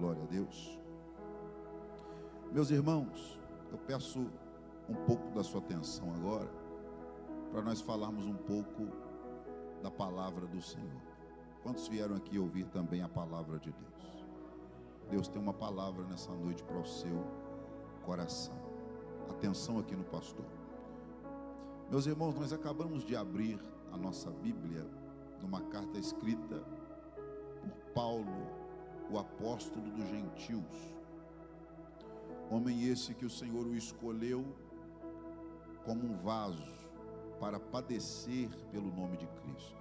Glória a Deus. Meus irmãos, eu peço um pouco da sua atenção agora, para nós falarmos um pouco da palavra do Senhor. Quantos vieram aqui ouvir também a palavra de Deus? Deus tem uma palavra nessa noite para o seu coração. Atenção aqui no pastor. Meus irmãos, nós acabamos de abrir a nossa Bíblia numa carta escrita por Paulo, o apóstolo dos gentios. Homem esse que o Senhor o escolheu como um vaso para padecer pelo nome de Cristo.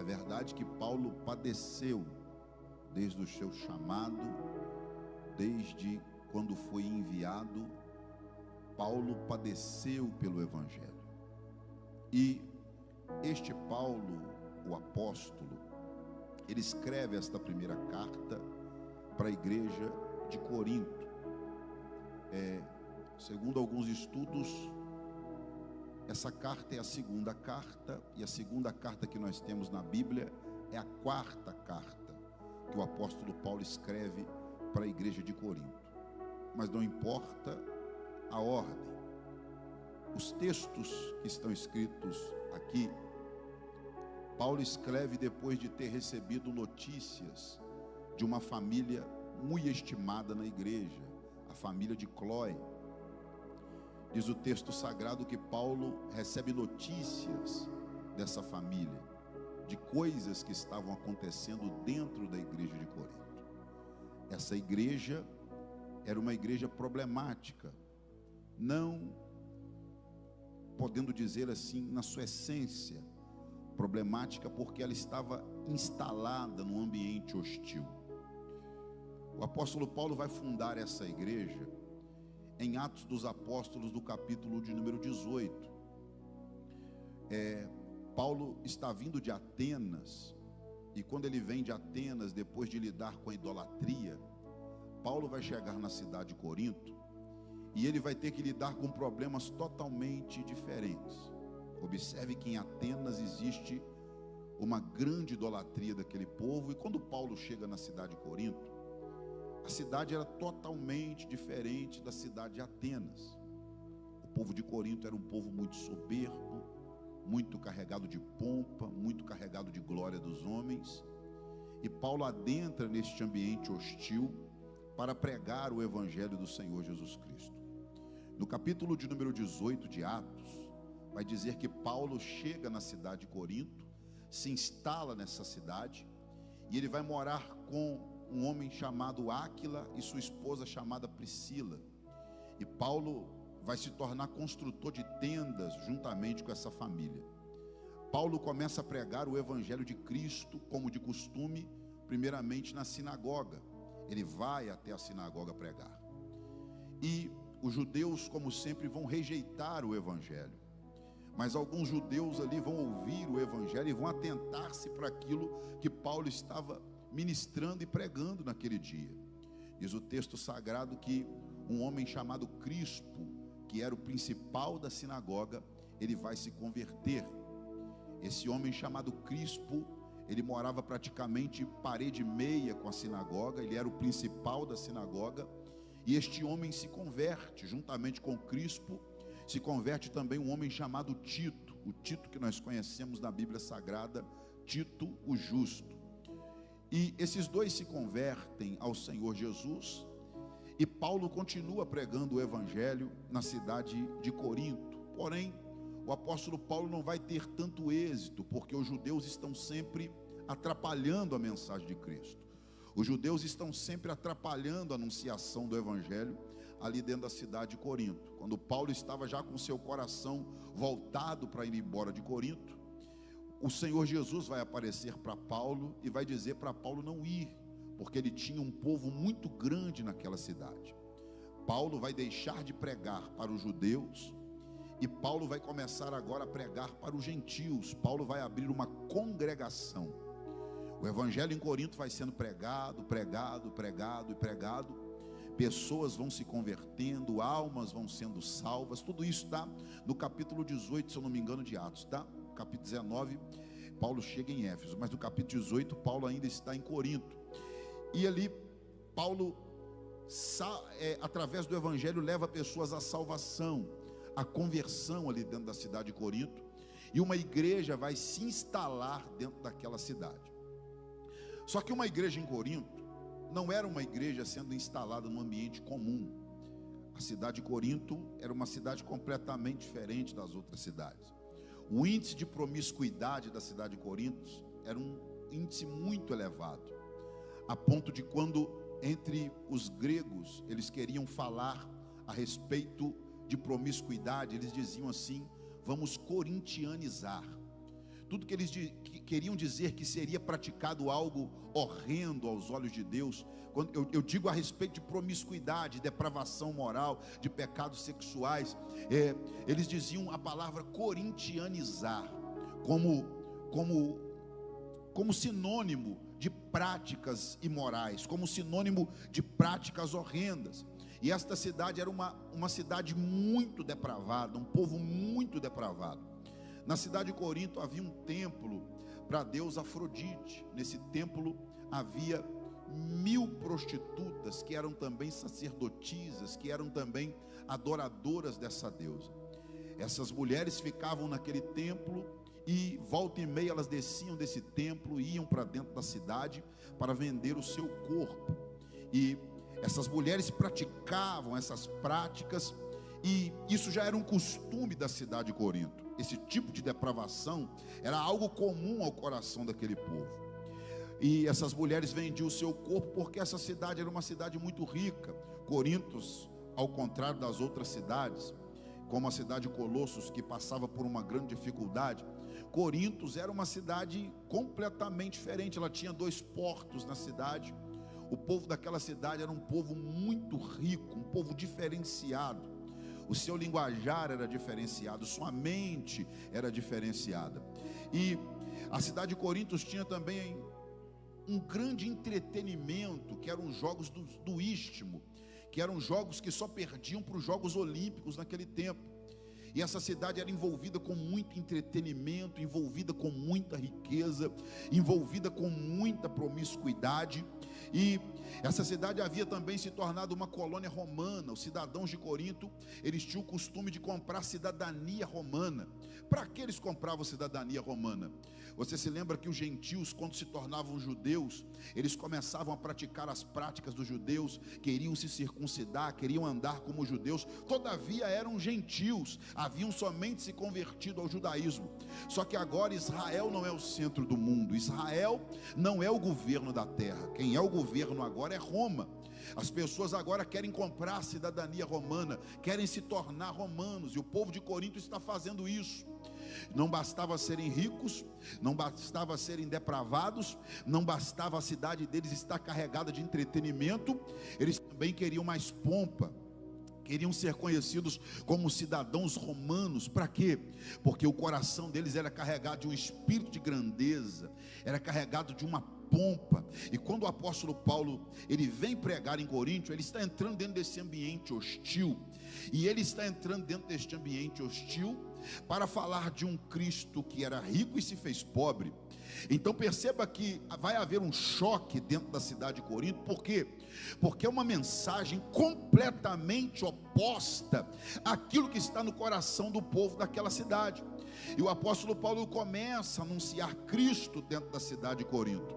É verdade que Paulo padeceu desde o seu chamado, desde quando foi enviado. Paulo padeceu pelo Evangelho. E este Paulo, o apóstolo, ele escreve esta primeira carta para a igreja de Corinto. Segundo alguns estudos, essa carta é a segunda carta, e a segunda carta que nós temos na Bíblia é a quarta carta que o apóstolo Paulo escreve para a igreja de Corinto. Mas não importa a ordem. Os textos que estão escritos aqui, Paulo escreve depois de ter recebido notícias de uma família muito estimada na igreja, a família de Cloé. Diz o texto sagrado que Paulo recebe notícias dessa família, de coisas que estavam acontecendo dentro da igreja de Corinto. Essa igreja era uma igreja problemática, não podendo dizer assim na sua essência, problemática porque ela estava instalada num ambiente hostil. O apóstolo Paulo vai fundar essa igreja em Atos dos Apóstolos, do capítulo de número 18. Paulo está vindo de Atenas, e quando ele vem de Atenas, depois de lidar com a idolatria, Paulo vai chegar na cidade de Corinto, e ele vai ter que lidar com problemas totalmente diferentes. Observe que em Atenas existe uma grande idolatria daquele povo, e quando Paulo chega na cidade de Corinto, a cidade era totalmente diferente da cidade de Atenas. O povo de Corinto era um povo muito soberbo, muito carregado de pompa, muito carregado de glória dos homens, e Paulo adentra neste ambiente hostil para pregar o evangelho do Senhor Jesus Cristo. No capítulo de número 18 de Atos, vai dizer que Paulo chega na cidade de Corinto, se instala nessa cidade, e ele vai morar com um homem chamado Áquila e sua esposa chamada Priscila. E Paulo vai se tornar construtor de tendas juntamente com essa família. Paulo começa a pregar o evangelho de Cristo, como de costume, primeiramente na sinagoga. Ele vai até a sinagoga pregar. E os judeus, como sempre, vão rejeitar o evangelho. Mas alguns judeus ali vão ouvir o evangelho e vão atentar-se para aquilo que Paulo estava ministrando e pregando naquele dia. Diz o texto sagrado que um homem chamado Crispo, que era o principal da sinagoga, ele vai se converter. Esse homem chamado Crispo, ele morava praticamente parede e meia com a sinagoga, ele era o principal da sinagoga, e este homem se converte. Juntamente com Crispo se converte também um homem chamado Tito, o Tito que nós conhecemos na Bíblia Sagrada, Tito o Justo. E esses dois se convertem ao Senhor Jesus, e Paulo continua pregando o evangelho na cidade de Corinto. Porém, o apóstolo Paulo não vai ter tanto êxito, porque os judeus estão sempre atrapalhando a mensagem de Cristo. Os judeus estão sempre atrapalhando a anunciação do evangelho ali dentro da cidade de Corinto. Quando Paulo estava já com seu coração voltado para ir embora de Corinto, o Senhor Jesus vai aparecer para Paulo e vai dizer para Paulo não ir, porque ele tinha um povo muito grande naquela cidade. Paulo vai deixar de pregar para os judeus, e Paulo vai começar agora a pregar para os gentios. Paulo vai abrir uma congregação. O evangelho em Corinto vai sendo pregado, pregado e pregado. Pessoas vão se convertendo, almas vão sendo salvas. Tudo isso está no capítulo 18, se eu não me engano, de Atos, tá? Capítulo 19, Paulo chega em Éfeso, mas no capítulo 18, Paulo ainda está em Corinto. E ali Paulo, através do evangelho, leva pessoas à salvação, à conversão ali dentro da cidade de Corinto, e uma igreja vai se instalar dentro daquela cidade. Só que uma igreja em Corinto não era uma igreja sendo instalada num ambiente comum. A cidade de Corinto era uma cidade completamente diferente das outras cidades. O índice de promiscuidade da cidade de Corinto era um índice muito elevado, a ponto de quando entre os gregos eles queriam falar a respeito de promiscuidade, eles diziam assim: vamos corintianizar. Tudo que eles queriam dizer que seria praticado algo horrendo aos olhos de Deus. Quando eu digo a respeito de promiscuidade, depravação moral, de pecados sexuais, eles diziam a palavra corintianizar como sinônimo de práticas imorais, como sinônimo de práticas horrendas. E esta cidade era uma cidade muito depravada, um povo muito depravado. Na cidade de Corinto havia um templo para a deusa Afrodite. Nesse templo havia 1000 prostitutas que eram também sacerdotisas, que eram também adoradoras dessa deusa. Essas mulheres ficavam naquele templo e volta e meia elas desciam desse templo e iam para dentro da cidade para vender o seu corpo. E essas mulheres praticavam essas práticas, e isso já era um costume da cidade de Corinto. Esse tipo de depravação era algo comum ao coração daquele povo. E essas mulheres vendiam o seu corpo porque essa cidade era uma cidade muito rica. Corinto, ao contrário das outras cidades, como a cidade de Colossos, que passava por uma grande dificuldade, Corinto era uma cidade completamente diferente. Ela tinha 2 portos na cidade. O povo daquela cidade era um povo muito rico, um povo diferenciado. O seu linguajar era diferenciado, sua mente era diferenciada. E a cidade de Corinto tinha também um grande entretenimento, que eram os jogos do Istmo, que eram jogos que só perdiam para os Jogos Olímpicos naquele tempo. E essa cidade era envolvida com muito entretenimento, envolvida com muita riqueza, envolvida com muita promiscuidade. E essa cidade havia também se tornado uma colônia romana. Os cidadãos de Corinto, eles tinham o costume de comprar cidadania romana. Para que eles compravam cidadania romana? Você se lembra que os gentios, quando se tornavam judeus, eles começavam a praticar as práticas dos judeus, queriam se circuncidar, queriam andar como judeus, todavia eram gentios, haviam somente se convertido ao judaísmo. Só que agora Israel não é o centro do mundo, Israel não é o governo da terra, quem é o governo agora é Roma. As pessoas agora querem comprar a cidadania romana, querem se tornar romanos, e o povo de Corinto está fazendo isso. Não bastava serem ricos, não bastava serem depravados, não bastava a cidade deles estar carregada de entretenimento, eles também queriam mais pompa, queriam ser conhecidos como cidadãos romanos. Para quê? Porque o coração deles era carregado de um espírito de grandeza, era carregado de uma pompa. E quando o apóstolo Paulo ele vem pregar em Corinto, ele está entrando dentro desse ambiente hostil, e ele está entrando dentro deste ambiente hostil para falar de um Cristo que era rico e se fez pobre. Então perceba que vai haver um choque dentro da cidade de Corinto. Por quê? Porque é uma mensagem completamente oposta àquilo que está no coração do povo daquela cidade. E o apóstolo Paulo começa a anunciar Cristo dentro da cidade de Corinto.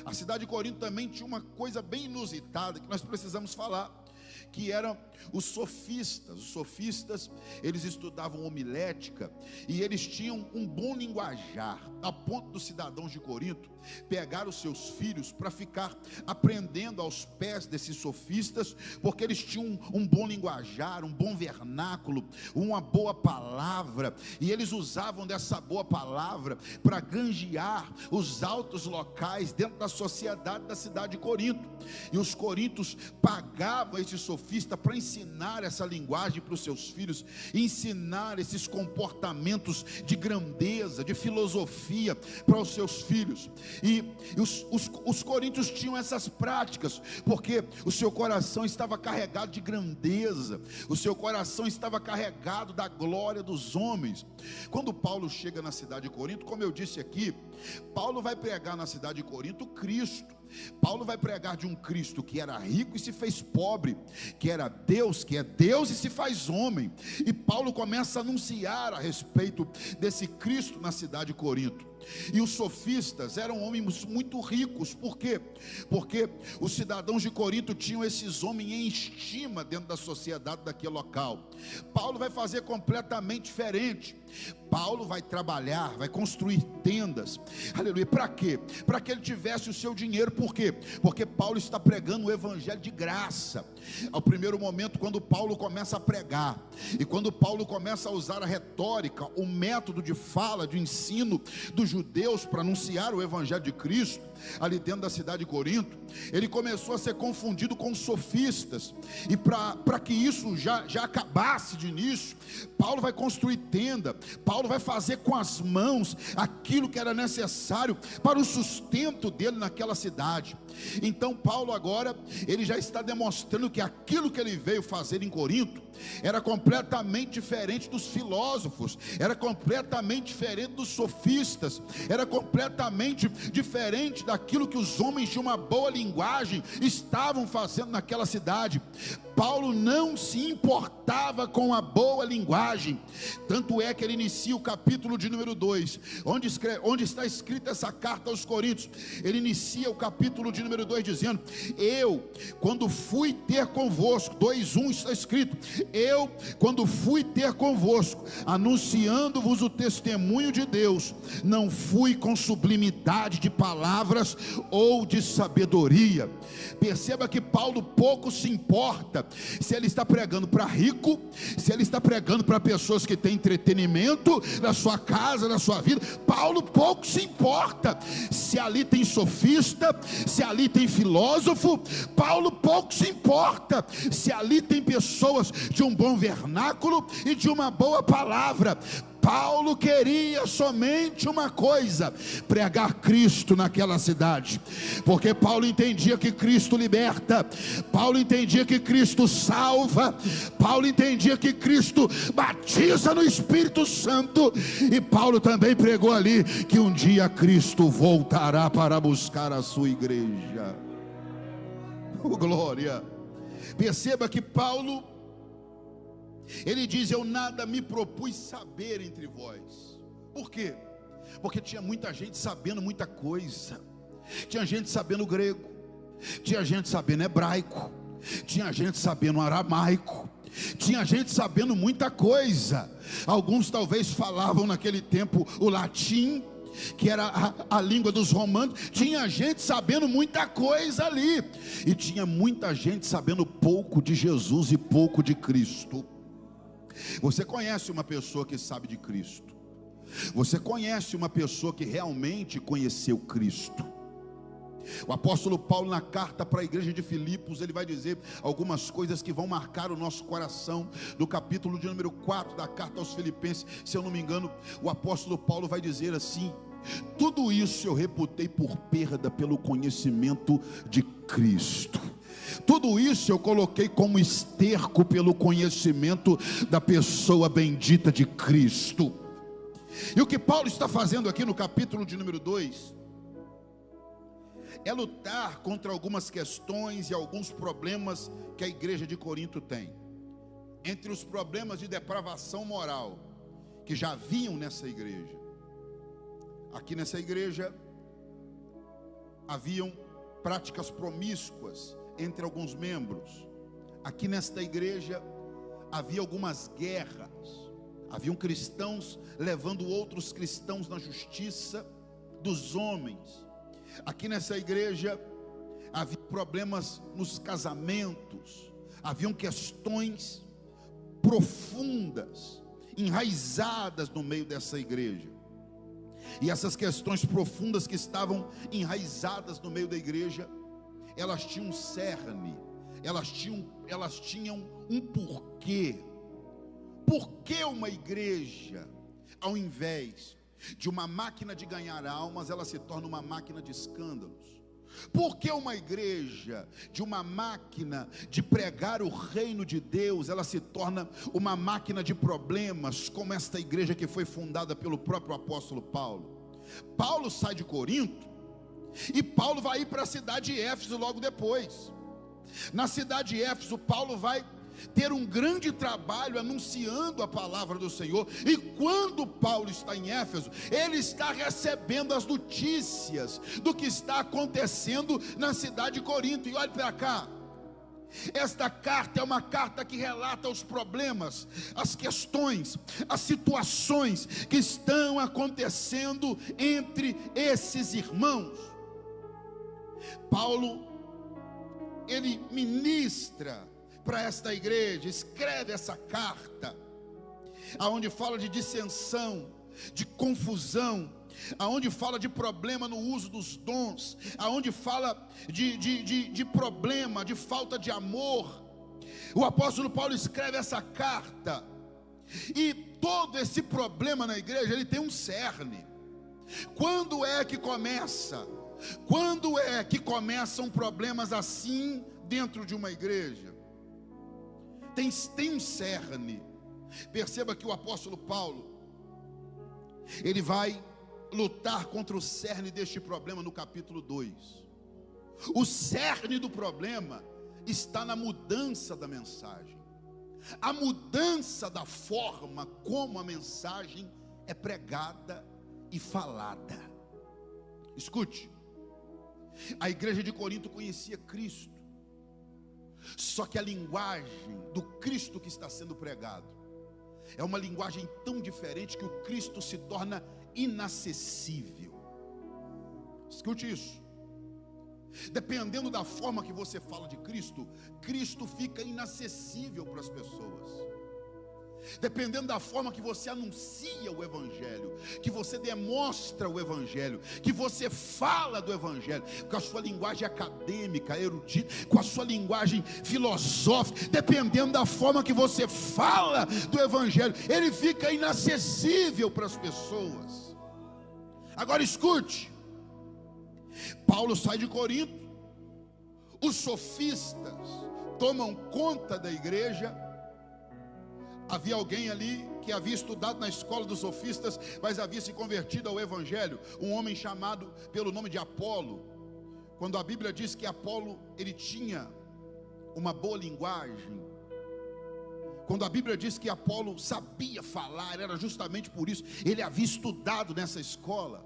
A cidade de Corinto também tinha uma coisa bem inusitada que nós precisamos falar, que eram os sofistas. Os sofistas, eles estudavam homilética e eles tinham um bom linguajar, a ponto dos cidadãos de Corinto pegar os seus filhos para ficar aprendendo aos pés desses sofistas, porque eles tinham um bom linguajar, um bom vernáculo, uma boa palavra, e eles usavam dessa boa palavra para granjear os altos locais dentro da sociedade da cidade de Corinto. E os coríntios pagavam esses sofistas para ensinar essa linguagem para os seus filhos, ensinar esses comportamentos de grandeza, de filosofia para os seus filhos. E os coríntios tinham essas práticas, porque o seu coração estava carregado de grandeza, o seu coração estava carregado da glória dos homens. Quando Paulo chega na cidade de Corinto, como eu disse aqui, Paulo vai pregar na cidade de Corinto Cristo. Paulo vai pregar de um Cristo que era rico e se fez pobre, que era Deus, que é Deus e se faz homem. E Paulo começa a anunciar a respeito desse Cristo na cidade de Corinto. E os sofistas eram homens muito ricos. Por quê? Porque os cidadãos de Corinto tinham esses homens em estima dentro da sociedade daquele local. Paulo vai fazer completamente diferente. Paulo vai trabalhar, vai construir tendas, aleluia, para quê? Para que ele tivesse o seu dinheiro. Por quê? Porque Paulo está pregando o evangelho de graça. Ao primeiro momento, quando Paulo começa a pregar, e quando Paulo começa a usar a retórica, o método de fala, de ensino dos judeus para anunciar o evangelho de Cristo, ali dentro da cidade de Corinto, ele começou a ser confundido com os sofistas. E para que isso já acabasse de início, Paulo vai construir tenda. Paulo vai fazer com as mãos aquilo que era necessário para o sustento dele naquela cidade. Então Paulo agora, ele já está demonstrando que aquilo que ele veio fazer em Corinto era completamente diferente dos filósofos, era completamente diferente dos sofistas, era completamente diferente daquilo que os homens de uma boa linguagem estavam fazendo naquela cidade. Paulo não se importava com a boa linguagem, tanto é que ele inicia o capítulo de número 2, onde está escrita essa carta aos Coríntios. Ele inicia o capítulo de número 2 dizendo: eu, quando fui ter convosco, 2:1 está escrito, eu, quando fui ter convosco, anunciando-vos o testemunho de Deus, não fui com sublimidade de palavras ou de sabedoria. Perceba que Paulo pouco se importa se ele está pregando para rico, se ele está pregando para pessoas que têm entretenimento na sua casa, na sua vida. Paulo pouco se importa se ali tem sofista, se ali tem filósofo. Paulo pouco se importa se ali tem pessoas de um bom vernáculo e de uma boa palavra. Paulo queria somente uma coisa: pregar Cristo naquela cidade, porque Paulo entendia que Cristo liberta, Paulo entendia que Cristo salva, Paulo entendia que Cristo batiza no Espírito Santo, e Paulo também pregou ali que um dia Cristo voltará para buscar a sua igreja. Oh, glória! Perceba que Paulo, ele diz: eu nada me propus saber entre vós. Por quê? Porque tinha muita gente sabendo muita coisa. Tinha gente sabendo grego, tinha gente sabendo hebraico, tinha gente sabendo aramaico, tinha gente sabendo muita coisa. Alguns talvez falavam naquele tempo o latim, que era a língua dos romanos. Tinha gente sabendo muita coisa ali, e tinha muita gente sabendo pouco de Jesus e pouco de Cristo. Você conhece uma pessoa que sabe de Cristo? Você conhece uma pessoa que realmente conheceu Cristo? O apóstolo Paulo, na carta para a igreja de Filipos, ele vai dizer algumas coisas que vão marcar o nosso coração. No capítulo de número 4 da carta aos Filipenses, se eu não me engano, o apóstolo Paulo vai dizer assim: tudo isso eu reputei por perda pelo conhecimento de Cristo. Tudo isso eu coloquei como esterco pelo conhecimento da pessoa bendita de Cristo. E o que Paulo está fazendo aqui no capítulo de número 2 é lutar contra algumas questões e alguns problemas que a igreja de Corinto tem. Entre os problemas de depravação moral que já haviam nessa igreja, aqui nessa igreja haviam práticas promíscuas entre alguns membros. Aqui nesta igreja havia algumas guerras, haviam cristãos levando outros cristãos na justiça dos homens. Aqui nessa igreja havia problemas nos casamentos, haviam questões profundas, enraizadas no meio dessa igreja. E essas questões profundas que estavam enraizadas no meio da igreja, elas tinham um cerne, elas tinham um porquê. Por que uma igreja, ao invés de uma máquina de ganhar almas, ela se torna uma máquina de escândalos? Por que uma igreja, de uma máquina de pregar o reino de Deus, ela se torna uma máquina de problemas, como esta igreja que foi fundada pelo próprio apóstolo Paulo? Paulo sai de Corinto, E Paulo vai ir para a cidade de Éfeso logo depois. Na cidade de Éfeso, Paulo vai ter um grande trabalho anunciando a palavra do Senhor. E quando Paulo está em Éfeso, ele está recebendo as notícias do que está acontecendo na cidade de Corinto. E olhe para cá, esta carta é uma carta que relata os problemas, as questões, as situações que estão acontecendo entre esses irmãos. Paulo, ele ministra para esta igreja, escreve essa carta, aonde fala de dissensão, de confusão, aonde fala de problema no uso dos dons, aonde fala de problema, de falta de amor. O apóstolo Paulo escreve essa carta, e todo esse problema na igreja, ele tem um cerne. Quando é que começa? Quando é que começam problemas assim dentro de uma igreja? Tem um cerne. Perceba que o apóstolo Paulo, ele vai lutar contra o cerne deste problema no capítulo 2. O cerne do problema está na mudança da mensagem, a mudança da forma como a mensagem é pregada e falada. Escute, a igreja de Corinto conhecia Cristo, só que a linguagem do Cristo que está sendo pregado é uma linguagem tão diferente que o Cristo se torna inacessível. Escute isso. Dependendo da forma que você fala de Cristo, Cristo fica inacessível para as pessoas. Dependendo da forma que você anuncia o Evangelho, que você demonstra o Evangelho, que você fala do Evangelho, com a sua linguagem acadêmica, erudita, com a sua linguagem filosófica, dependendo da forma que você fala do Evangelho, ele fica inacessível para as pessoas. Agora escute, Paulo sai de Corinto, os sofistas tomam conta da igreja. Havia alguém ali que havia estudado na escola dos sofistas, mas havia se convertido ao Evangelho, um homem chamado pelo nome de Apolo. Quando a Bíblia diz que Apolo, ele tinha uma boa linguagem, quando a Bíblia diz que Apolo sabia falar, era justamente por isso, ele havia estudado nessa escola.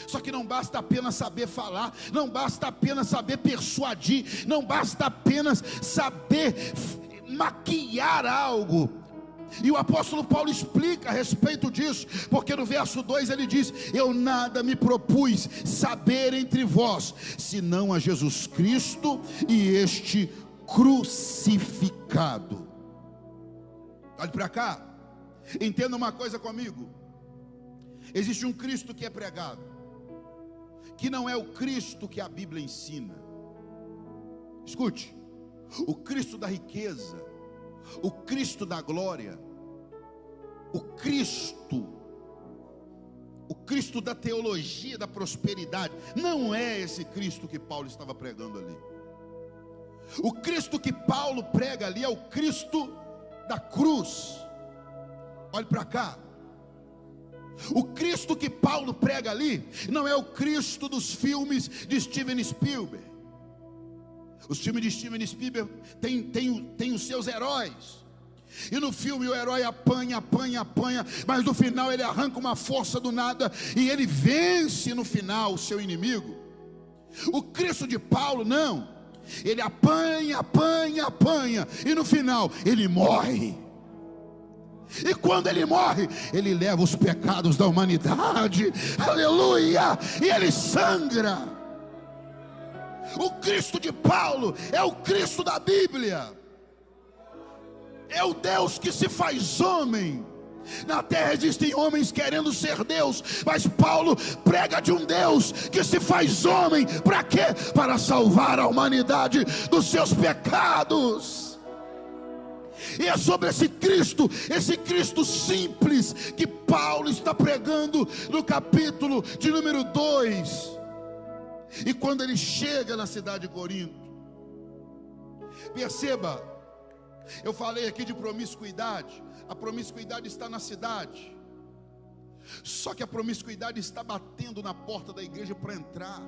Só que não basta apenas saber falar, não basta apenas saber persuadir, não basta apenas saber maquiar algo. E o apóstolo Paulo explica a respeito disso, porque no verso 2 ele diz: eu nada me propus saber entre vós, senão a Jesus Cristo e este crucificado. Olhe para cá, entenda uma coisa comigo. Existe um Cristo que é pregado, que não é o Cristo que a Bíblia ensina. Escute, o Cristo da riqueza, o Cristo da glória, o Cristo da teologia, da prosperidade, não é esse Cristo que Paulo estava pregando ali. O Cristo que Paulo prega ali é o Cristo da cruz. Olhe para cá, o Cristo que Paulo prega ali não é o Cristo dos filmes de Steven Spielberg. Os filmes de Steven Spielberg têm os seus heróis, e no filme o herói apanha, mas no final ele arranca uma força do nada e ele vence no final o seu inimigo. O Cristo de Paulo não, ele apanha, e no final ele morre. E quando ele morre, ele leva os pecados da humanidade, aleluia, e ele sangra. O Cristo de Paulo é o Cristo da Bíblia, é o Deus que se faz homem. Na terra existem homens querendo ser Deus, mas Paulo prega de um Deus que se faz homem. Para quê? Para salvar a humanidade dos seus pecados. E é sobre esse Cristo simples, que Paulo está pregando no capítulo de número 2. E quando ele chega na cidade de Corinto, perceba, eu falei aqui de promiscuidade. A promiscuidade está na cidade, só que a promiscuidade está batendo na porta da igreja para entrar.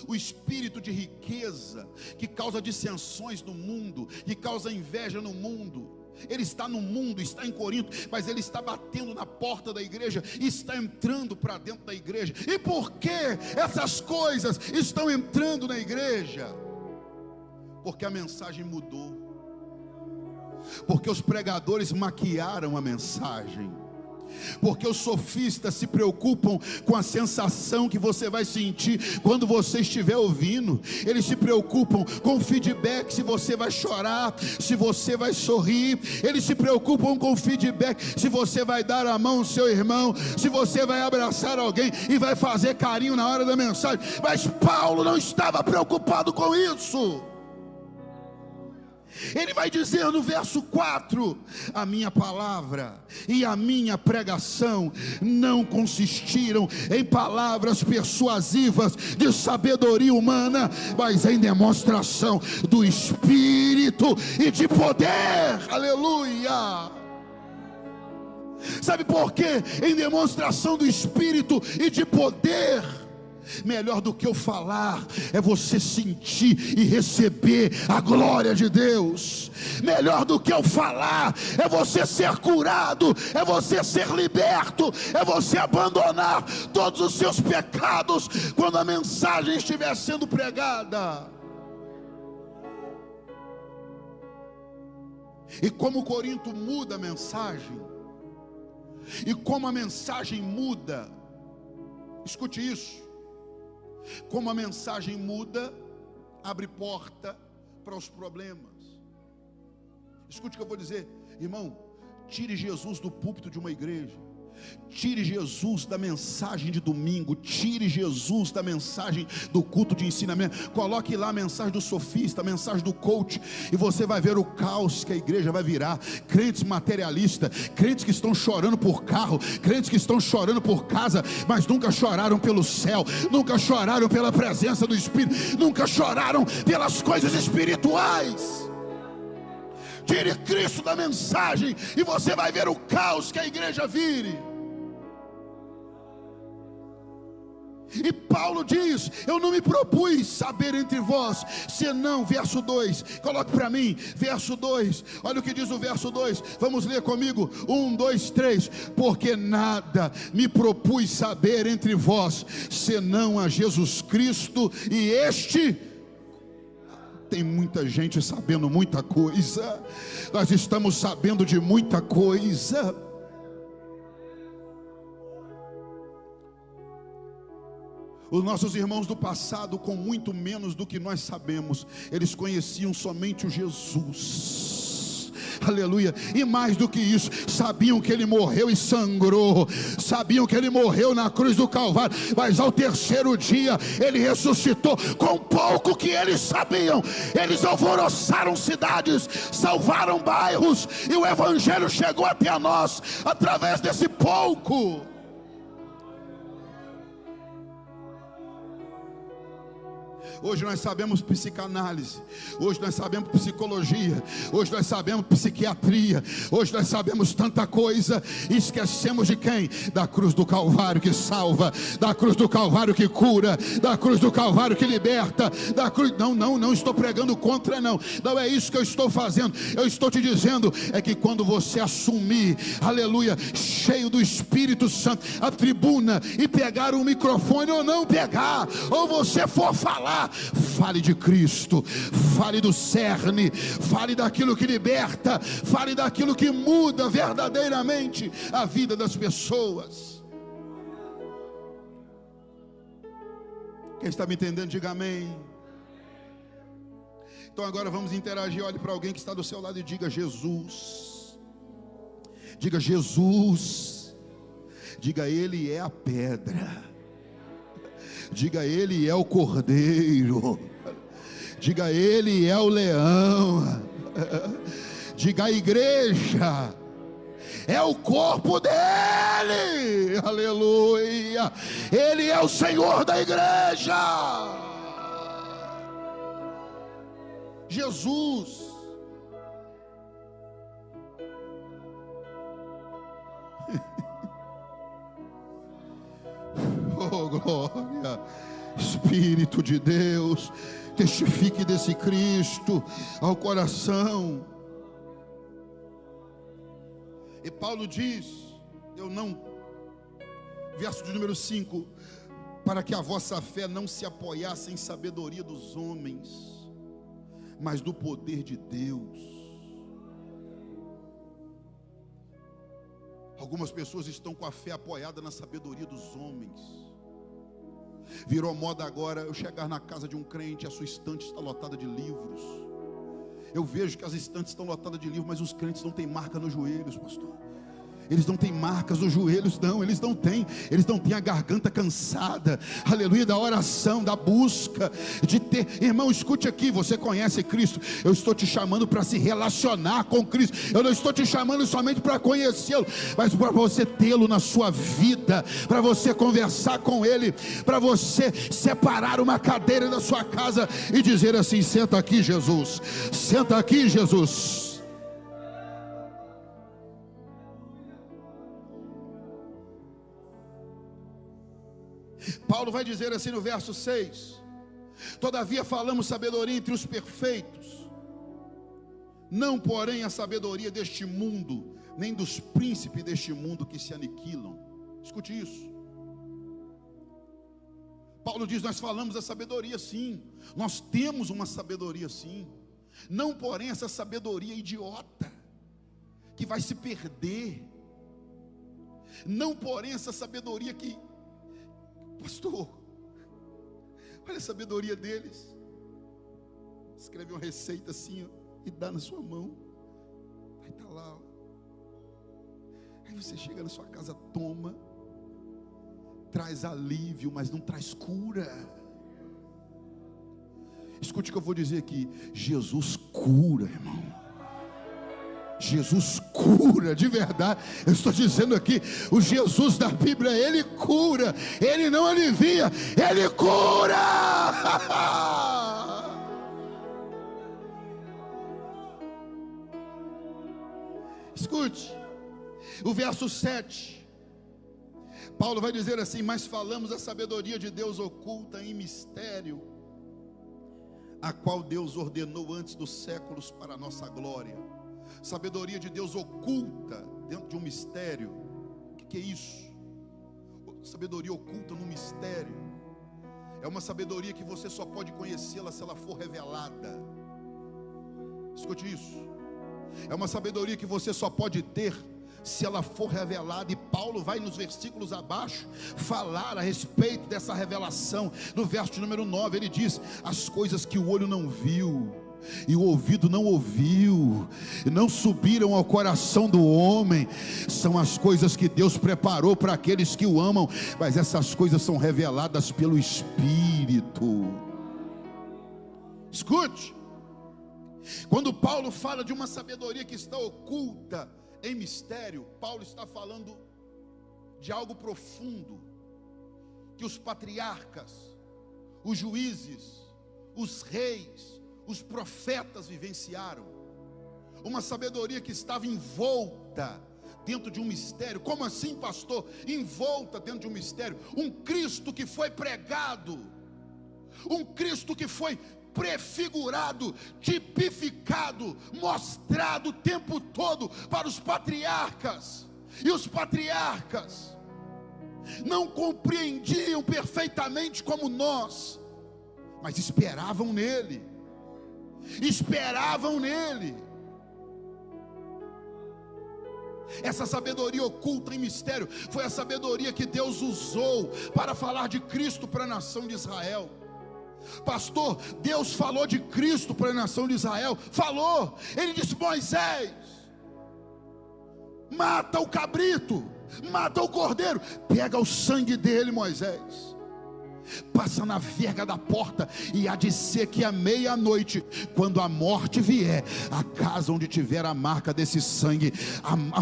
O espírito de riqueza que causa dissensões no mundo, que causa inveja no mundo. Ele está no mundo, está em Corinto, mas ele está batendo na porta da igreja, está entrando para dentro da igreja. E por que essas coisas estão entrando na igreja? Porque a mensagem mudou, porque os pregadores maquiaram a mensagem, porque os sofistas se preocupam com a sensação que você vai sentir quando você estiver ouvindo. Eles se preocupam com o feedback, se você vai chorar, se você vai sorrir. Eles se preocupam com o feedback, se você vai dar a mão ao seu irmão, se você vai abraçar alguém e vai fazer carinho na hora da mensagem. Mas Paulo não estava preocupado com isso. Ele vai dizer no verso 4: a minha palavra e a minha pregação não consistiram em palavras persuasivas de sabedoria humana, mas em demonstração do Espírito e de poder. Aleluia! Sabe por quê? Em demonstração do Espírito e de poder. Melhor do que eu falar é você sentir e receber a glória de Deus. Melhor do que eu falar é você ser curado, é você ser liberto, é você abandonar todos os seus pecados quando a mensagem estiver sendo pregada. E como Corinto muda a mensagem, e como a mensagem muda, escute isso. Como a mensagem muda, abre porta para os problemas. Escute o que eu vou dizer, irmão. Tire Jesus do púlpito de uma igreja, tire Jesus da mensagem de domingo, tire Jesus da mensagem do culto de ensinamento, coloque lá a mensagem do sofista, a mensagem do coach, e você vai ver o caos que a igreja vai virar. Crentes materialistas, crentes que estão chorando por carro, crentes que estão chorando por casa, mas nunca choraram pelo céu, nunca choraram pela presença do Espírito, nunca choraram pelas coisas espirituais. Tire Cristo da mensagem e você vai ver o caos que a igreja vire. E Paulo diz: eu não me propus saber entre vós, senão, verso 2, coloque para mim, verso 2, olha o que diz o verso 2, vamos ler comigo, 1, 2, 3, porque nada me propus saber entre vós, senão a Jesus Cristo e este. Tem muita gente sabendo muita coisa, nós estamos sabendo de muita coisa. Os nossos irmãos do passado, com muito menos do que nós sabemos, eles conheciam somente o Jesus. Aleluia. E mais do que isso, sabiam que ele morreu e sangrou, sabiam que ele morreu na cruz do Calvário, mas ao terceiro dia ele ressuscitou. Com pouco que eles sabiam, eles alvoroçaram cidades, salvaram bairros, e o evangelho chegou até nós através desse pouco. Hoje nós sabemos psicanálise, hoje nós sabemos psicologia, hoje nós sabemos psiquiatria, hoje nós sabemos tanta coisa, e esquecemos de quem? Da cruz do Calvário que salva, da cruz do Calvário que cura, da cruz do Calvário que liberta, da cruz. Não estou pregando contra, não é isso que eu estou fazendo. Eu estou te dizendo é que quando você assumir, aleluia, cheio do Espírito Santo, a tribuna, e pegar o microfone ou não pegar, ou você for falar, fale de Cristo, fale do cerne, fale daquilo que liberta, fale daquilo que muda verdadeiramente a vida das pessoas. Quem está me entendendo, diga amém. Então agora vamos interagir. Olhe para alguém que está do seu lado e diga: Jesus. Diga: Jesus. Diga: Ele é a pedra. Diga: Ele é o cordeiro. Diga: Ele é o leão. Diga: a igreja é o corpo dele. Aleluia. Ele é o Senhor da igreja. Jesus. Oh glória, Espírito de Deus, testifique desse Cristo ao coração. E Paulo diz, verso de número 5, para que a vossa fé não se apoiasse em sabedoria dos homens, mas do poder de Deus. Algumas pessoas estão com a fé apoiada na sabedoria dos homens. Virou moda agora eu chegar na casa de um crente, a sua estante está lotada de livros. Eu vejo que as estantes estão lotadas de livros, mas os crentes não têm marca nos joelhos, pastor. Eles não têm marcas nos joelhos, não. Eles não têm a garganta cansada, aleluia, da oração, da busca, de ter. Irmão, escute aqui, você conhece Cristo. Eu estou te chamando para se relacionar com Cristo. Eu não estou te chamando somente para conhecê-lo, mas para você tê-lo na sua vida, para você conversar com Ele, para você separar uma cadeira da sua casa e dizer assim: senta aqui, Jesus, senta aqui, Jesus. Paulo vai dizer assim no verso 6: todavia falamos sabedoria entre os perfeitos, não porém a sabedoria deste mundo, nem dos príncipes deste mundo que se aniquilam. Escute isso. Paulo diz: nós falamos a sabedoria sim, nós temos uma sabedoria sim, não porém essa sabedoria idiota, que vai se perder, não porém essa sabedoria que, pastor, olha a sabedoria deles. Escreve uma receita assim, ó, e dá na sua mão. Aí está lá, ó. Aí você chega na sua casa, toma, traz alívio, mas não traz cura. Escute o que eu vou dizer aqui: Jesus cura, irmão. Jesus cura de verdade. Eu estou dizendo aqui, o Jesus da Bíblia, Ele cura, Ele não alivia, Ele cura. Escute o verso 7. Paulo vai dizer assim: mas falamos a sabedoria de Deus oculta em mistério, a qual Deus ordenou antes dos séculos para a nossa glória. Sabedoria de Deus oculta dentro de um mistério. O que é isso? Sabedoria oculta no mistério é uma sabedoria que você só pode conhecê-la se ela for revelada. Escute isso. É uma sabedoria que você só pode ter se ela for revelada. E Paulo vai nos versículos abaixo falar a respeito dessa revelação. No verso de número 9 ele diz: as coisas que o olho não viu e o ouvido não ouviu, não subiram ao coração do homem, são as coisas que Deus preparou para aqueles que o amam. Mas essas coisas são reveladas pelo Espírito. Escute, quando Paulo fala de uma sabedoria que está oculta em mistério, Paulo está falando de algo profundo, que os patriarcas, os juízes, os reis, os profetas vivenciaram. Uma sabedoria que estava envolta dentro de um mistério. Como assim, pastor? Envolta dentro de um mistério. Um Cristo que foi pregado, um Cristo que foi prefigurado, tipificado, mostrado o tempo todo para os patriarcas. E os patriarcas não compreendiam perfeitamente como nós, mas esperavam nele. Esperavam nele. Essa sabedoria oculta em mistério foi a sabedoria que Deus usou para falar de Cristo para a nação de Israel. Pastor, Deus falou de Cristo para a nação de Israel. Falou. Ele disse: Moisés, mata o cabrito, mata o cordeiro, pega o sangue dele, Moisés, passa na verga da porta, e há de ser que à meia-noite, quando a morte vier, a casa onde tiver a marca desse sangue,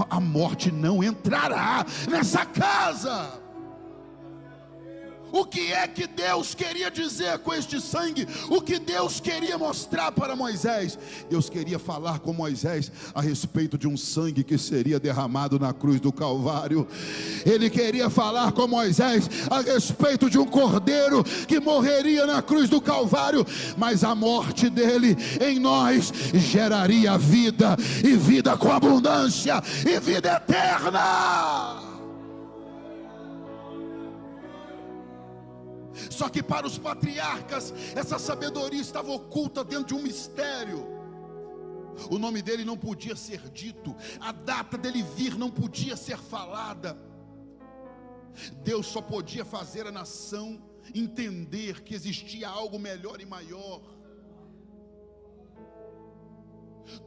a morte não entrará nessa casa. O que é que Deus queria dizer com este sangue? O que Deus queria mostrar para Moisés? Deus queria falar com Moisés a respeito de um sangue que seria derramado na cruz do Calvário. Ele queria falar com Moisés a respeito de um cordeiro que morreria na cruz do Calvário, mas a morte dele em nós geraria vida, e vida com abundância, e vida eterna. Só que para os patriarcas, essa sabedoria estava oculta dentro de um mistério. O nome dele não podia ser dito, a data dele vir não podia ser falada. Deus só podia fazer a nação entender que existia algo melhor e maior.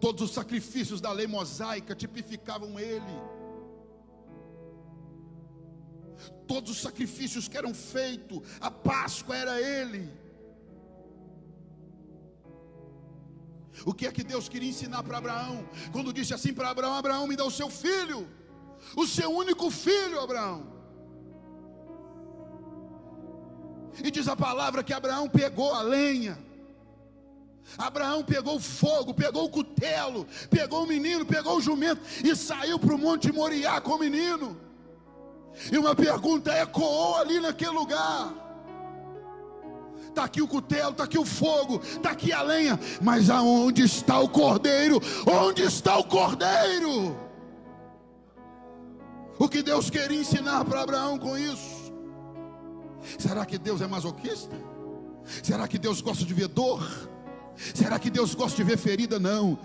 Todos os sacrifícios da lei mosaica tipificavam ele. Todos os sacrifícios que eram feitos, a Páscoa era ele. O que é que Deus queria ensinar para Abraão? Quando disse assim para Abraão: Abraão, me dá o seu filho, o seu único filho, Abraão. E diz a palavra que Abraão pegou a lenha, Abraão pegou o fogo, pegou o cutelo, pegou o menino, pegou o jumento e saiu para o Monte Moriá com o menino. E uma pergunta ecoou ali naquele lugar: está aqui o cutelo, está aqui o fogo, está aqui a lenha, mas aonde está o cordeiro? Onde está o cordeiro? O que Deus queria ensinar para Abraão com isso? Será que Deus é masoquista? Será que Deus gosta de ver dor? Será que Deus gosta de ver ferida? Não.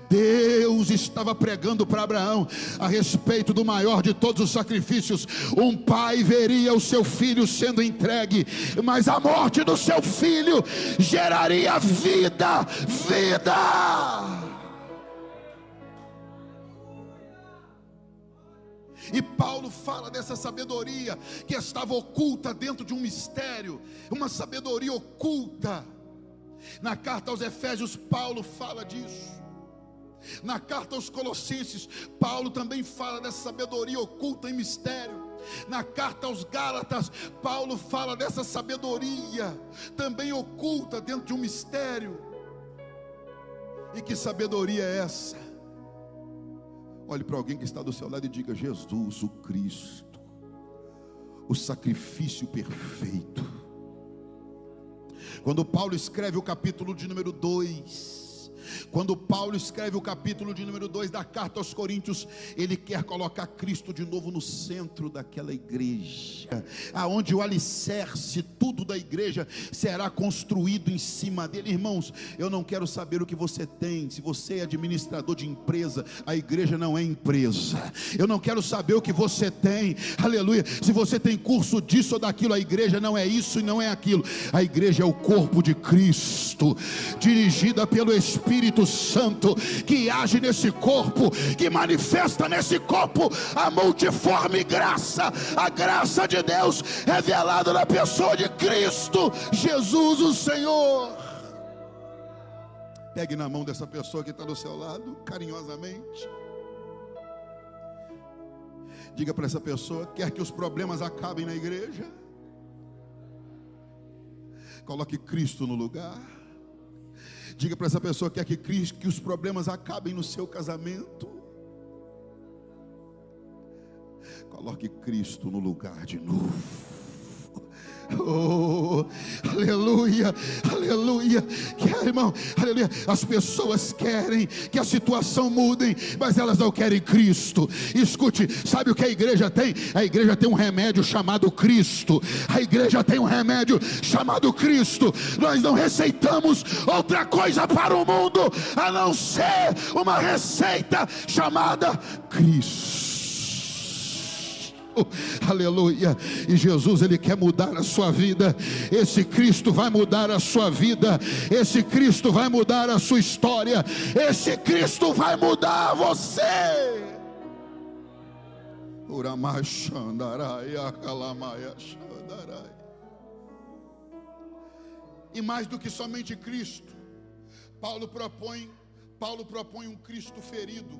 Deus estava pregando para Abraão a respeito do maior de todos os sacrifícios. Um pai veria o seu filho sendo entregue, mas a morte do seu filho geraria vida. E Paulo fala dessa sabedoria que estava oculta dentro de um mistério, uma sabedoria oculta. Na carta aos Efésios, Paulo fala disso. Na carta aos Colossenses, Paulo também fala dessa sabedoria oculta em mistério. Na carta aos Gálatas, Paulo fala dessa sabedoria também oculta dentro de um mistério. E que sabedoria é essa? Olhe para alguém que está do seu lado e diga: Jesus, o Cristo, o sacrifício perfeito. Quando Paulo escreve o capítulo de número 2, da carta aos Coríntios, ele quer colocar Cristo de novo no centro daquela igreja, aonde o alicerce, tudo da igreja será construído em cima dele. Irmãos, eu não quero saber o que você tem. Se você é administrador de empresa, a igreja não é empresa. Eu não quero saber o que você tem, aleluia, se você tem curso disso ou daquilo. A igreja não é isso e não é aquilo. A igreja é o corpo de Cristo, dirigida pelo Espírito Santo, que age nesse corpo, que manifesta nesse corpo a multiforme graça, a graça de Deus revelada na pessoa de Cristo Jesus, o Senhor. Pegue na mão dessa pessoa que está do seu lado, carinhosamente. Diga para essa pessoa: quer que os problemas acabem na igreja? Coloque Cristo no lugar. Diga para essa pessoa: quer que os problemas acabem no seu casamento? Coloque Cristo no lugar de novo. Oh, aleluia, aleluia. Irmão, aleluia. As pessoas querem que a situação mude, mas elas não querem Cristo. Escute, sabe o que a igreja tem? A igreja tem um remédio chamado Cristo. A igreja tem um remédio chamado Cristo. Nós não receitamos outra coisa para o mundo a não ser uma receita chamada Cristo. Aleluia. E Jesus, Ele quer mudar a sua vida. Esse Cristo vai mudar a sua vida. Esse Cristo vai mudar a sua história. Esse Cristo vai mudar você. E mais do que somente Cristo, Paulo propõe um Cristo ferido.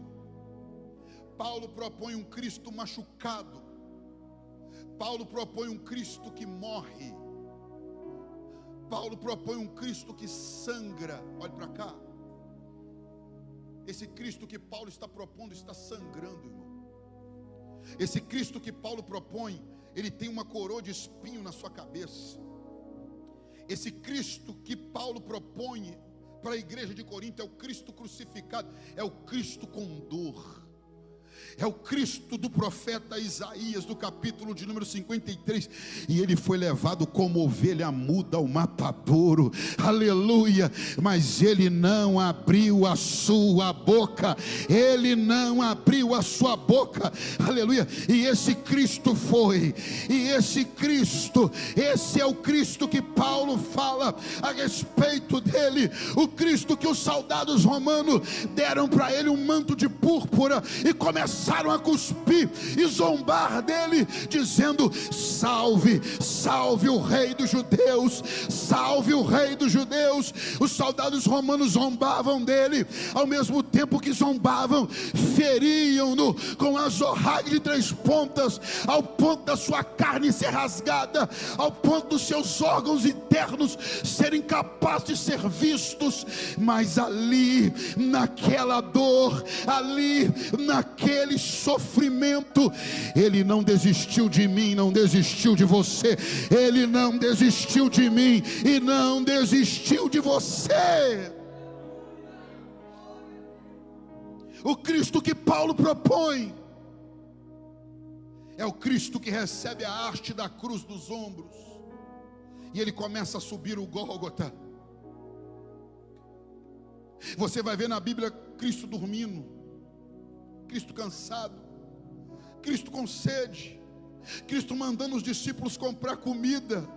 Paulo propõe um Cristo machucado. Paulo propõe um Cristo que morre. Paulo propõe um Cristo que sangra. Olhe para cá. Esse Cristo que Paulo está propondo está sangrando, irmão. Esse Cristo que Paulo propõe, ele tem uma coroa de espinho na sua cabeça. Esse Cristo que Paulo propõe para a igreja de Corinto é o Cristo crucificado, é o Cristo com dor. É o Cristo do profeta Isaías, do capítulo de número 53. E ele foi levado como ovelha muda ao matadouro. Aleluia. Mas ele não abriu a sua boca. Ele não abriu a sua boca. Aleluia. E esse Cristo foi. E esse Cristo, esse é o Cristo que Paulo fala a respeito dele. O Cristo que os soldados romanos deram para ele um manto de púrpura e começaram a cuspir e zombar dele, dizendo: salve, salve o rei dos judeus, salve o rei dos judeus. Os soldados romanos zombavam dele, ao mesmo tempo que zombavam, feriam-no com azorrague de 3 pontas, ao ponto da sua carne ser rasgada, ao ponto dos seus órgãos internos serem capazes de ser vistos. Mas ali, naquela dor, ali, naquele sofrimento, ele não desistiu de mim, não desistiu de você. Ele não desistiu de mim e não desistiu de você. O Cristo que Paulo propõe é o Cristo que recebe a haste da cruz dos ombros e ele começa a subir o Gólgota. Você vai ver na Bíblia Cristo dormindo, Cristo cansado, Cristo com sede, Cristo mandando os discípulos comprar comida.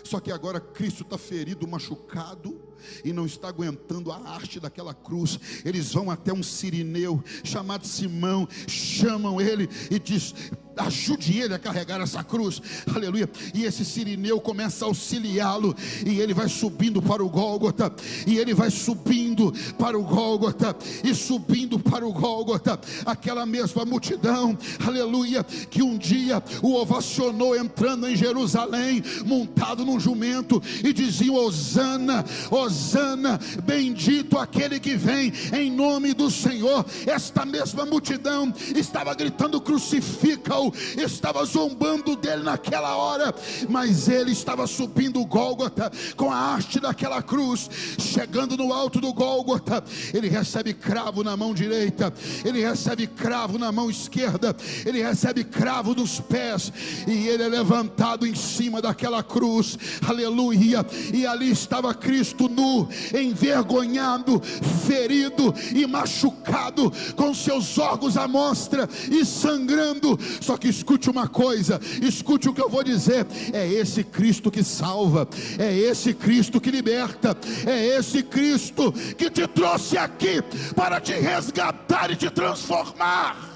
Só que agora Cristo está ferido, machucado, e não está aguentando a haste daquela cruz. Eles vão até um sirineu chamado Simão, chamam ele e diz: ajude ele a carregar essa cruz, aleluia. E esse sirineu começa a auxiliá-lo, e ele vai subindo para o Gólgota, e ele vai subindo para o Gólgota, e subindo para o Gólgota, aquela mesma multidão, aleluia, que um dia o ovacionou entrando em Jerusalém, montado num jumento, e diziam: Hosana, Hosana, bendito aquele que vem em nome do Senhor. Esta mesma multidão estava gritando: crucifica-o, estava zombando dele naquela hora, mas ele estava subindo o Gólgota com a haste daquela cruz. Chegando no alto do Gólgota, ele recebe cravo na mão direita, ele recebe cravo na mão esquerda, ele recebe cravo nos pés, e ele é levantado em cima daquela cruz, aleluia. E ali estava Cristo nu, envergonhado, ferido e machucado, com seus órgãos à mostra e sangrando. Só que escute uma coisa, escute o que eu vou dizer: é esse Cristo que salva, é esse Cristo que liberta, é esse Cristo que te trouxe aqui para te resgatar e te transformar.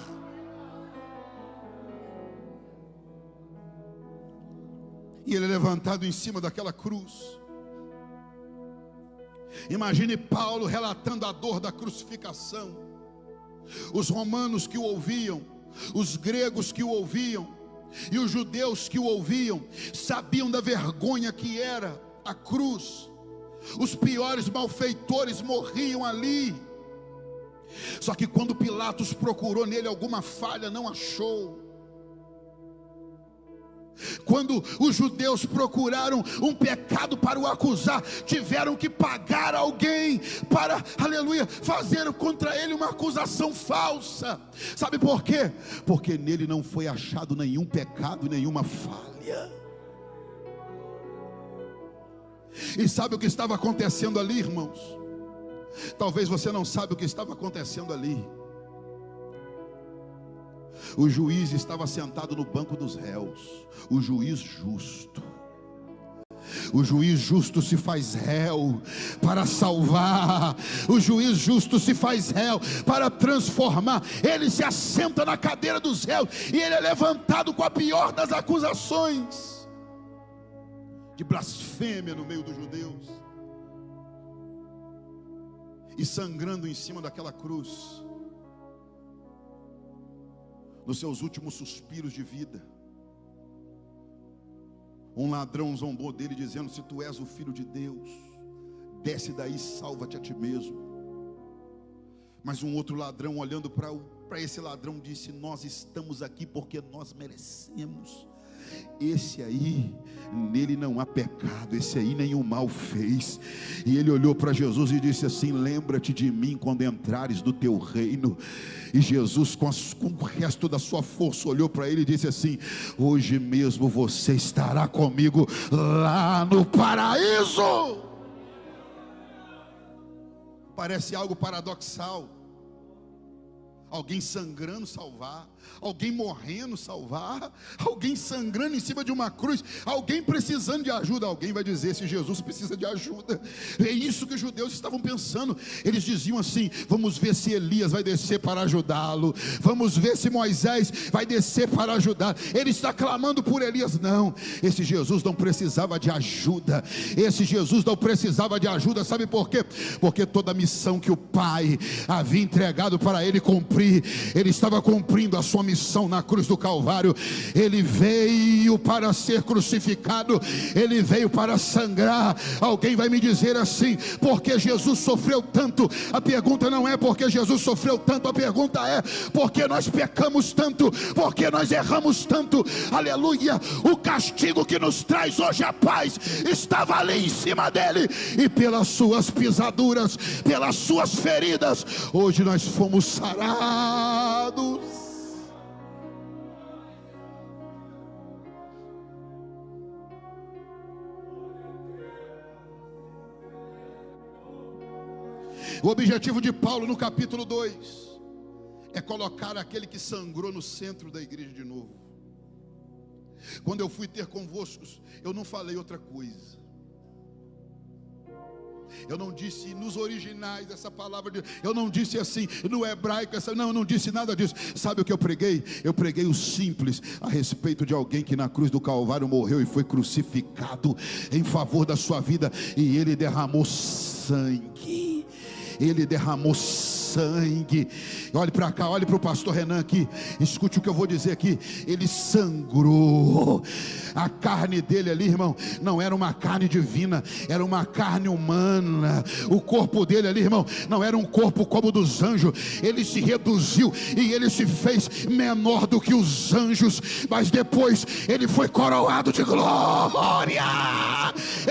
E ele é levantado em cima daquela cruz. Imagine Paulo relatando a dor da crucificação. Os romanos que o ouviam, os gregos que o ouviam e os judeus que o ouviam sabiam da vergonha que era a cruz. Os piores malfeitores morriam ali. Só que quando Pilatos procurou nele alguma falha, não achou. Quando os judeus procuraram um pecado para o acusar, tiveram que pagar alguém para, aleluia, fazer contra ele uma acusação falsa. Sabe por quê? Porque nele não foi achado nenhum pecado, nenhuma falha. E sabe o que estava acontecendo ali, irmãos? Talvez você não saiba o que estava acontecendo ali. O juiz estava sentado no banco dos réus, o juiz justo. O juiz justo se faz réu para salvar. O juiz justo se faz réu para transformar. Ele se assenta na cadeira dos réus e ele é levantado com a pior das acusações de blasfêmia no meio dos judeus, e sangrando em cima daquela cruz. nos seus últimos suspiros de vida. Um ladrão zombou dele dizendo: se tu és o filho de Deus, desce daí e salva-te a ti mesmo. Mas um outro ladrão, olhando para esse ladrão, disse: nós estamos aqui porque nós merecemos. Esse aí, nele não há pecado, esse aí nenhum mal fez. E ele olhou para Jesus e disse assim: lembra-te de mim quando entrares no teu reino. E Jesus, com o resto da sua força, olhou para ele e disse assim: hoje mesmo você estará comigo lá no paraíso. Parece algo paradoxal. Alguém sangrando salvar, alguém morrendo salvar, alguém sangrando em cima de uma cruz, alguém precisando de ajuda. Alguém vai dizer: se Jesus precisa de ajuda. É isso que os judeus estavam pensando. Eles diziam assim: vamos ver se Elias vai descer para ajudá-lo, vamos ver se Moisés vai descer para ajudar. Ele está clamando por Elias. Não, esse Jesus não precisava de ajuda. Esse Jesus não precisava de ajuda. Sabe por quê? Porque toda a missão que o Pai havia entregado para ele cumprir, ele estava cumprindo a sua missão na cruz do Calvário. Ele veio para ser crucificado, ele veio para sangrar. Alguém vai me dizer assim: porque Jesus sofreu tanto? A pergunta não é porque Jesus sofreu tanto, a pergunta é: porque nós pecamos tanto, porque nós erramos tanto. Aleluia! O castigo que nos traz hoje a paz estava ali em cima dele, e pelas suas pisaduras, pelas suas feridas, hoje nós fomos sarados. O objetivo de Paulo no capítulo 2 é colocar aquele que sangrou no centro da igreja de novo. Quando eu fui ter convosco, eu não falei outra coisa. Eu não disse nos originais essa palavra, eu não disse assim no hebraico, eu não disse nada disso. Sabe o que eu preguei? Eu preguei o simples a respeito de alguém que na cruz do Calvário morreu e foi crucificado em favor da sua vida, e ele derramou sangue. Ele derramou sangue. Olhe para cá, olhe para o pastor Renan aqui, escute o que eu vou dizer aqui. Ele sangrou. A carne dele ali, irmão, não era uma carne divina, era uma carne humana. O corpo dele ali, irmão, não era um corpo como o dos anjos. Ele se reduziu e ele se fez menor do que os anjos, mas depois ele foi coroado de glória,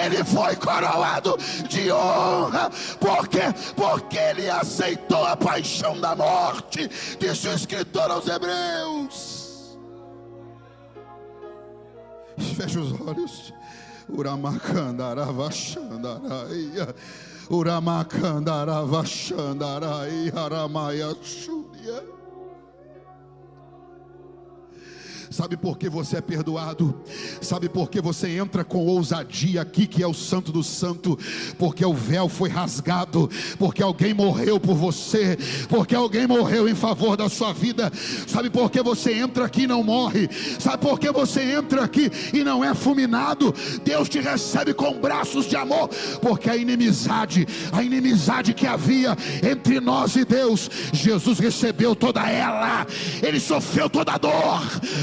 ele foi coroado de honra. Por quê? Porque ele aceitou a paixão da morte, disse o escritor aos Hebreus. Fecha os olhos. Uramacandaravachandaraia, Uramacandaravachandaraia, Aramaiaxúria. Sabe por que você é perdoado? Sabe por que você entra com ousadia aqui, que é o Santo do Santo? Porque o véu foi rasgado, porque alguém morreu por você, porque alguém morreu em favor da sua vida. Sabe por que você entra aqui e não morre? Sabe por que você entra aqui e não é fulminado? Deus te recebe com braços de amor, porque a inimizade que havia entre nós e Deus, Jesus recebeu toda ela. Ele sofreu toda a dor,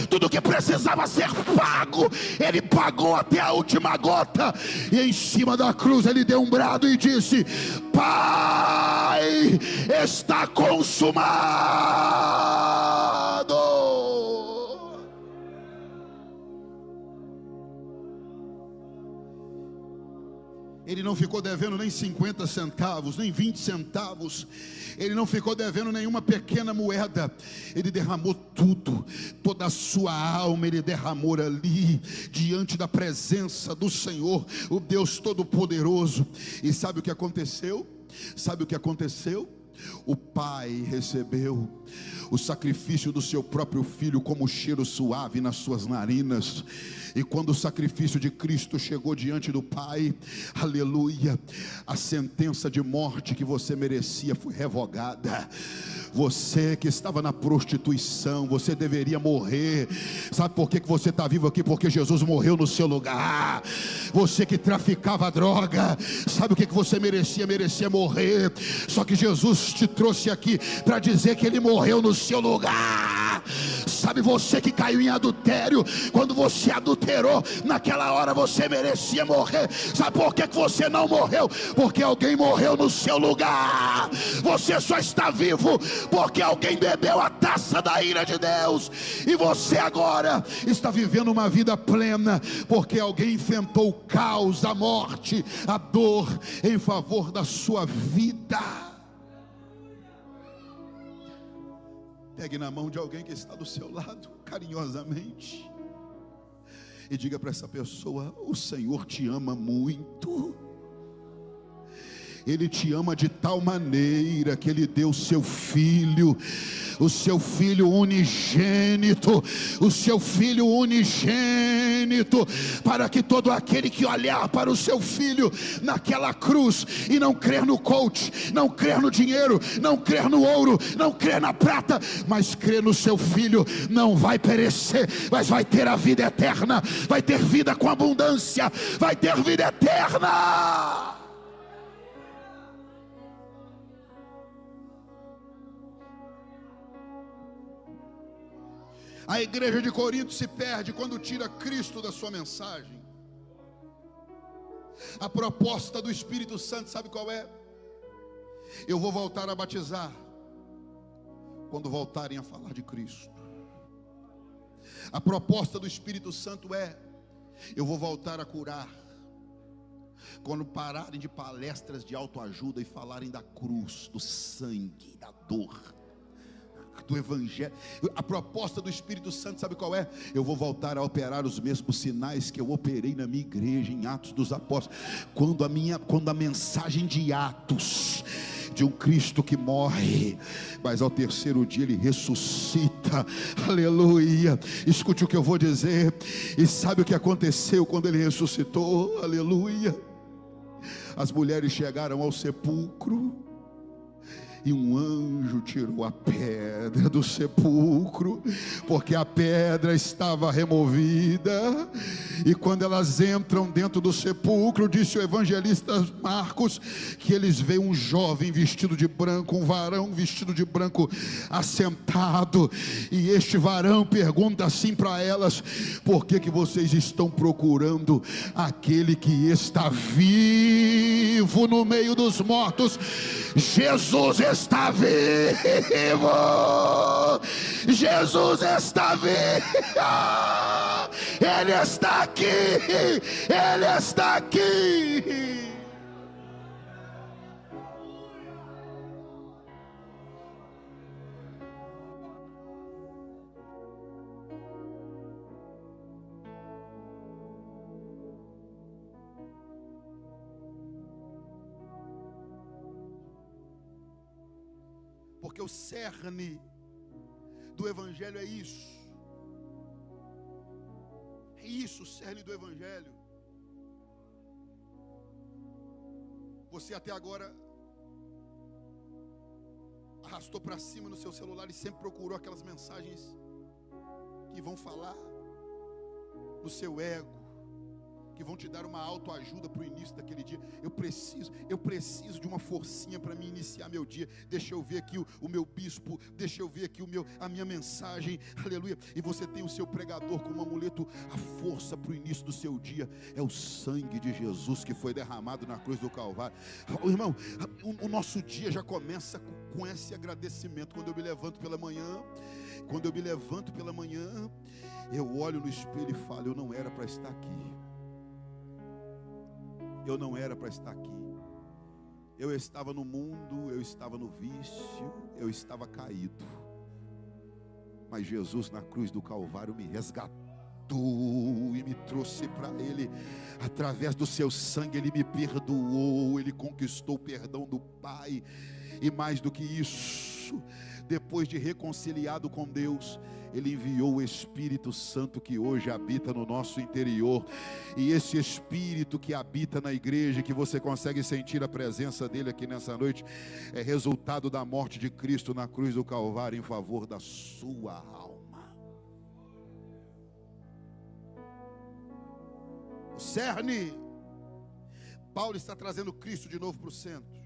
tudo que precisava ser pago, ele pagou até a última gota. E em cima da cruz ele deu um brado e disse: Pai, está consumado. Ele não ficou devendo nem 50 centavos, nem 20 centavos. Ele não ficou devendo nenhuma pequena moeda. Ele derramou tudo, toda a sua alma ele derramou ali, diante da presença do Senhor, o Deus Todo-Poderoso. E sabe o que aconteceu? Sabe o que aconteceu? O Pai recebeu o sacrifício do seu próprio Filho como cheiro suave nas suas narinas. E quando o sacrifício de Cristo chegou diante do Pai, aleluia, a sentença de morte que você merecia foi revogada. Você que estava na prostituição, você deveria morrer. Sabe por que você está vivo aqui? Porque Jesus morreu no seu lugar. Você que traficava droga, sabe o que você merecia? Merecia morrer. Só que Jesus te trouxe aqui para dizer que Ele morreu no seu lugar. Sabe, você que caiu em adultério, quando você adulterou, naquela hora você merecia morrer. Sabe por que você não morreu? Porque alguém morreu no seu lugar. Você só está vivo porque alguém bebeu a taça da ira de Deus, e você agora está vivendo uma vida plena porque alguém enfrentou o caos, a morte, a dor em favor da sua vida. Pegue na mão de alguém que está do seu lado, carinhosamente, e diga para essa pessoa: o Senhor te ama muito. Ele te ama de tal maneira que Ele deu o seu Filho unigênito, para que todo aquele que olhar para o seu Filho naquela cruz e não crer no coach, não crer no dinheiro, não crer no ouro, não crer na prata, mas crer no seu Filho, não vai perecer, mas vai ter a vida eterna, vai ter vida com abundância, vai ter vida eterna. A igreja de Corinto se perde quando tira Cristo da sua mensagem. A proposta do Espírito Santo, sabe qual é? Eu vou voltar a batizar quando voltarem a falar de Cristo. A proposta do Espírito Santo é: eu vou voltar a curar quando pararem de palestras de autoajuda e falarem da cruz, do sangue, da dor, do Evangelho. A proposta do Espírito Santo, sabe qual é? Eu vou voltar a operar os mesmos sinais que eu operei na minha igreja, em Atos dos Apóstolos, quando a mensagem de Atos, de um Cristo que morre, mas ao terceiro dia Ele ressuscita, aleluia. Escute o que eu vou dizer, e sabe o que aconteceu quando Ele ressuscitou? Aleluia. As mulheres chegaram ao sepulcro, e um anjo tirou a pedra do sepulcro, porque a pedra estava removida. E quando elas entram dentro do sepulcro, disse o evangelista Marcos, que eles veem um jovem vestido de branco, um varão vestido de branco assentado. E este varão pergunta assim para elas: por que vocês estão procurando aquele que está vivo no meio dos mortos? Jesus está vivo, Jesus está vivo, Ele está aqui, Ele está aqui. Porque o cerne do Evangelho é isso. É isso o cerne do Evangelho. Você até agora arrastou para cima no seu celular e sempre procurou aquelas mensagens que vão falar no seu ego, que vão te dar uma autoajuda para o início daquele dia. Eu preciso de uma forcinha para me iniciar meu dia. Deixa eu ver aqui o meu bispo, deixa eu ver aqui a minha mensagem, aleluia. E você tem o seu pregador como amuleto. A força para o início do seu dia é o sangue de Jesus que foi derramado na cruz do Calvário. Irmão, o nosso dia já começa com esse agradecimento. Quando eu me levanto pela manhã, eu olho no espelho e falo: eu não era para estar aqui. Eu não era para estar aqui. Eu estava no mundo, eu estava no vício, eu estava caído. Mas Jesus na cruz do Calvário me resgatou e me trouxe para Ele. Através do seu sangue Ele me perdoou, Ele conquistou o perdão do Pai. E mais do que isso, depois de reconciliado com Deus, Ele enviou o Espírito Santo que hoje habita no nosso interior. E esse Espírito que habita na igreja, que você consegue sentir a presença dele aqui nessa noite, é resultado da morte de Cristo na cruz do Calvário em favor da sua alma. O cerne, Paulo está trazendo Cristo de novo para o centro.